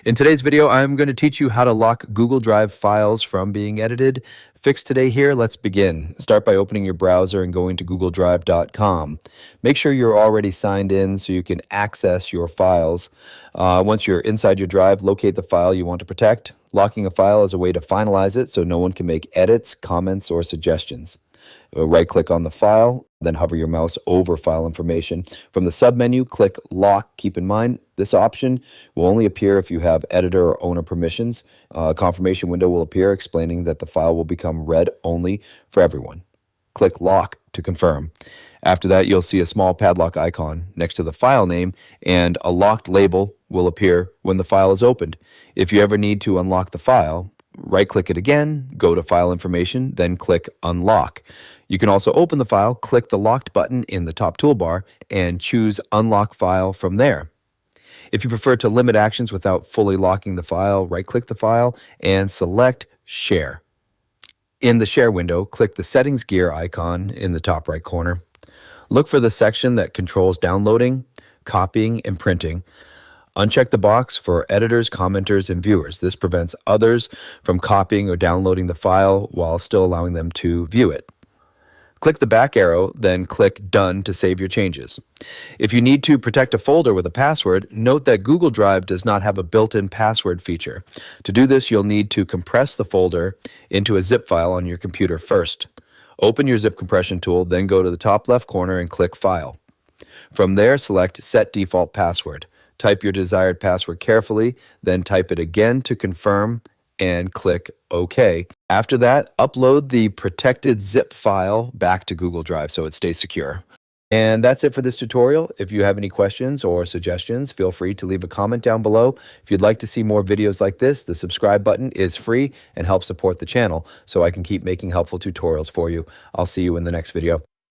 In today's video, I'm going to teach you how to lock Google Drive files from being edited. Fix today here, let's begin. Start by opening your browser and going to googledrive.com. Make sure you're already signed in so you can access your files. Once you're inside your drive, locate the file you want to protect. Locking a file is a way to finalize it so no one can make edits, comments, or suggestions. Right-click on the file, then hover your mouse over file information. From the submenu, click Lock. Keep in mind, this option will only appear if you have editor or owner permissions. A confirmation window will appear explaining that the file will become read only for everyone. Click Lock to confirm. After that, you'll see a small padlock icon next to the file name, and a locked label will appear when the file is opened. If you ever need to unlock the file, right-click it again, go to File Information, then click Unlock. You can also open the file, click the Locked button in the top toolbar, and choose Unlock File from there. If you prefer to limit actions without fully locking the file, right-click the file and select Share. In the Share window, click the Settings gear icon in the top right corner. Look for the section that controls downloading, copying, and printing. Uncheck the box for editors, commenters, and viewers. This prevents others from copying or downloading the file while still allowing them to view it. Click the back arrow, then click Done to save your changes. If you need to protect a folder with a password, note that Google Drive does not have a built-in password feature. To do this, you'll need to compress the folder into a zip file on your computer first. Open your zip compression tool, then go to the top left corner and click File. From there, select Set Default Password. Type your desired password carefully, then type it again to confirm and click OK. After that, upload the protected zip file back to Google Drive so it stays secure. And that's it for this tutorial. If you have any questions or suggestions, feel free to leave a comment down below. If you'd like to see more videos like this, the subscribe button is free and helps support the channel so I can keep making helpful tutorials for you. I'll see you in the next video.